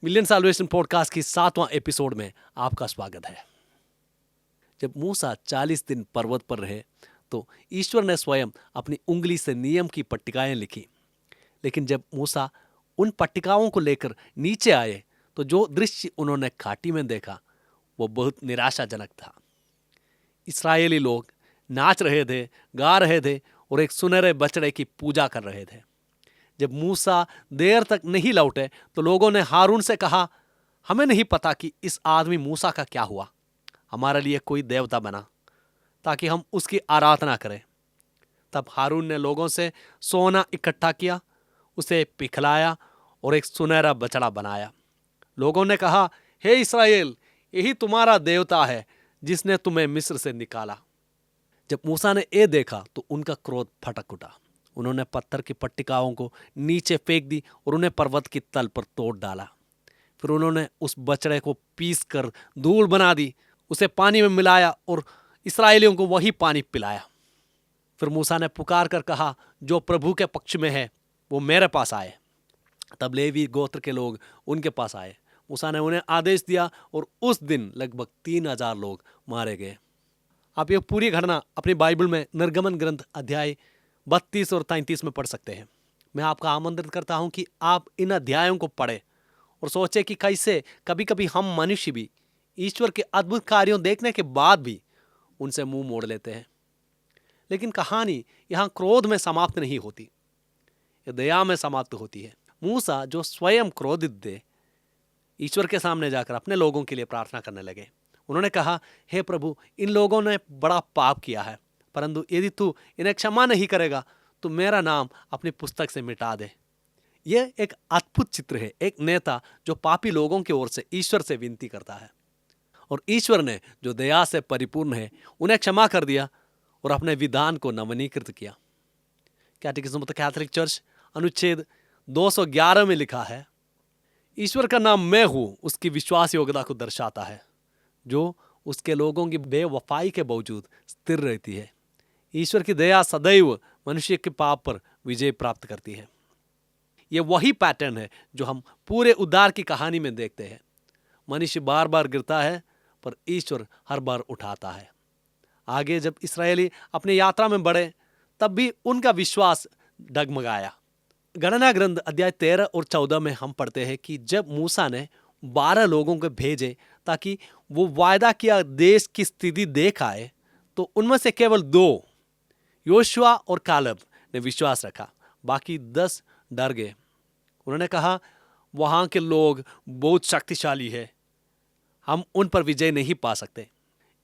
Million solvation podcast की 7वां episode में आपका स्वागत है। जब मूसा 40 दिन पर्वत पर रहे तो ईश्वर ने स्वयं अपनी उंगली से नियम की पट्टिकाएं लिखी। लेकिन जब मूसा उन पट्टिकाओं को लेकर नीचे आए तो जो दृश्य उन्होंने घाटी में देखा वो बहुत निराशाजनक था। इस्राएली लोग नाच रहे थे, गा रहे थे और एक सुनहरे बछड़े की पूजा कर रहे थे। जब मूसा देर तक नहीं लौटे तो लोगों ने हारून से कहा, हमें नहीं पता कि इस आदमी मूसा का क्या हुआ। हमारे लिए कोई देवता बना ताकि हम उसकी आराधना करें। तब हारून ने लोगों से सोना इकट्ठा किया, उसे पिघलाया और एक सुनहरा बछड़ा बनाया। लोगों ने कहा, हे इस्राएल, यही तुम्हारा देवता है जिसने तुम्हें मिस्र से निकाला। जब मूसा ने ये देखा तो उनका क्रोध फटक उठा। उन्होंने पत्थर की पट्टिकाओं को नीचे फेंक दी और उन्हें पर्वत की तल पर तोड़ डाला। फिर उन्होंने उस बछड़े को पीस कर धूल बना दी, उसे पानी में मिलाया और इस्राएलियों को वही पानी पिलाया। फिर मूसा ने पुकार कर कहा, जो प्रभु के पक्ष में है वो मेरे पास आए। तब लेवी गोत्र के लोग उनके पास आए। मूसा ने उन्हें आदेश दिया और उस दिन लगभग 3000 लोग मारे गए। आप ये पूरी घटना अपनी बाइबल में निर्गमन ग्रंथ अध्याय 32 और 33 में पढ़ सकते हैं। मैं आपका आमंत्रित करता हूं कि आप इन अध्यायों को पढ़ें और सोचें कि कैसे कभी कभी हम मनुष्य भी ईश्वर के अद्भुत कार्यों देखने के बाद भी उनसे मुंह मोड़ लेते हैं। लेकिन कहानी यहाँ क्रोध में समाप्त नहीं होती, यह दया में समाप्त होती है। मूसा जो स्वयं क्रोधित थे, ईश्वर के सामने जाकर अपने लोगों के लिए प्रार्थना करने लगे। उन्होंने कहा, हे प्रभु, इन लोगों ने बड़ा पाप किया है, परंतु यदि तू इन्हें क्षमा नहीं करेगा तो मेरा नाम अपनी पुस्तक से मिटा दे। यह एक अद्भुत चित्र है, एक नेता जो पापी लोगों की ओर से ईश्वर से विनती करता है और ईश्वर ने जो दया से परिपूर्ण है उन्हें क्षमा कर दिया और अपने विधान को नवीनीकृत किया। कैटेकिज्म ऑफ द कैथोलिक चर्च अनुच्छेद 211 में लिखा है, ईश्वर का नाम मैं हूं उसकी विश्वास योग्यता को दर्शाता है, जो उसके लोगों की बेवफाई के बावजूद स्थिर रहती है। ईश्वर की दया सदैव मनुष्य के पाप पर विजय प्राप्त करती है। यह वही पैटर्न है जो हम पूरे उद्धार की कहानी में देखते हैं। मनुष्य बार बार गिरता है पर ईश्वर हर बार उठाता है। आगे जब इस्राएली अपने यात्रा में बढ़े तब भी उनका विश्वास डगमगाया। गणना ग्रंथ अध्याय 13 और 14 में हम पढ़ते हैं कि जब मूसा ने 12 लोगों को भेजे ताकि वो वायदा किया देश की स्थिति देख आए तो उनमें से केवल 2 योशुआ और कालेब ने विश्वास रखा, बाकी 10 डर गए। उन्होंने कहा, वहां के लोग बहुत शक्तिशाली है, हम उन पर विजय नहीं पा सकते।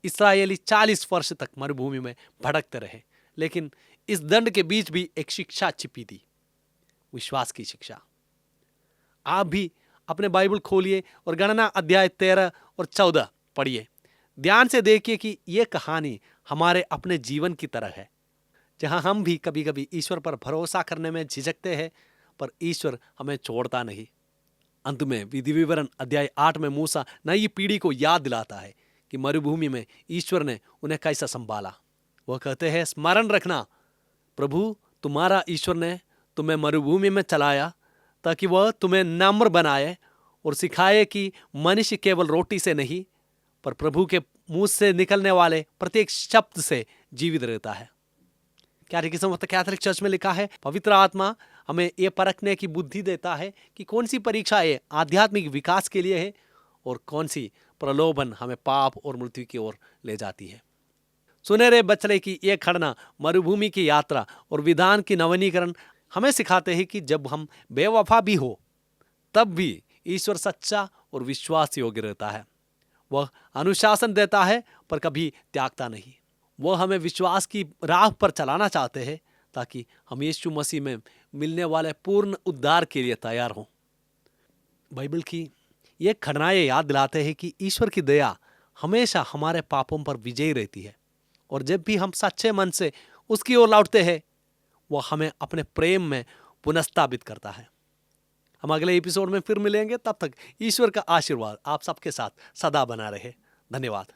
इस्राएली 40 वर्ष तक मरुभूमि में भटकते रहे, लेकिन इस दंड के बीच भी एक शिक्षा छिपी थी, विश्वास की शिक्षा। आप भी अपने बाइबल खोलिए और गणना अध्याय 13 और 14 पढ़िए। ध्यान से देखिए कि यह कहानी हमारे अपने जीवन की तरह है, जहां हम भी कभी कभी ईश्वर पर भरोसा करने में झिझकते हैं पर ईश्वर हमें छोड़ता नहीं। अंत में विधि विवरण अध्याय 8 में मूसा नई पीढ़ी को याद दिलाता है कि मरुभूमि में ईश्वर ने उन्हें कैसा संभाला। वह कहते हैं, स्मरण रखना, प्रभु तुम्हारा ईश्वर ने तुम्हें मरुभूमि में चलाया ताकि वह तुम्हें नम्र बनाए और सिखाए कि मनुष्य केवल रोटी से नहीं पर प्रभु के मुंह से निकलने वाले प्रत्येक शब्द से जीवित रहता है। कैटेकिज्म ऑफ द कैथोलिक चर्च में लिखा है, पवित्र आत्मा हमें यह परखने की बुद्धि देता है कि कौन सी परीक्षा ये आध्यात्मिक विकास के लिए है और कौन सी प्रलोभन हमें पाप और मृत्यु की ओर ले जाती है। सुनहरे बछड़े की यह घटना, मरुभूमि की यात्रा और विधान की नवीनीकरण हमें सिखाते हैं कि जब हम बेवफा भी हो तब भी ईश्वर सच्चा और विश्वास योग्य रहता है। वह अनुशासन देता है पर कभी त्यागता नहीं। वह हमें विश्वास की राह पर चलाना चाहते हैं ताकि हम यीशु मसीह में मिलने वाले पूर्ण उद्धार के लिए तैयार हों। बाइबल की ये घटनाएं याद दिलाते हैं कि ईश्वर की दया हमेशा हमारे पापों पर विजयी रहती है और जब भी हम सच्चे मन से उसकी ओर लौटते हैं वह हमें अपने प्रेम में पुनर्स्थापित करता है। हम अगले एपिसोड में फिर मिलेंगे, तब तक ईश्वर का आशीर्वाद आप सबके साथ सदा बना रहे। धन्यवाद।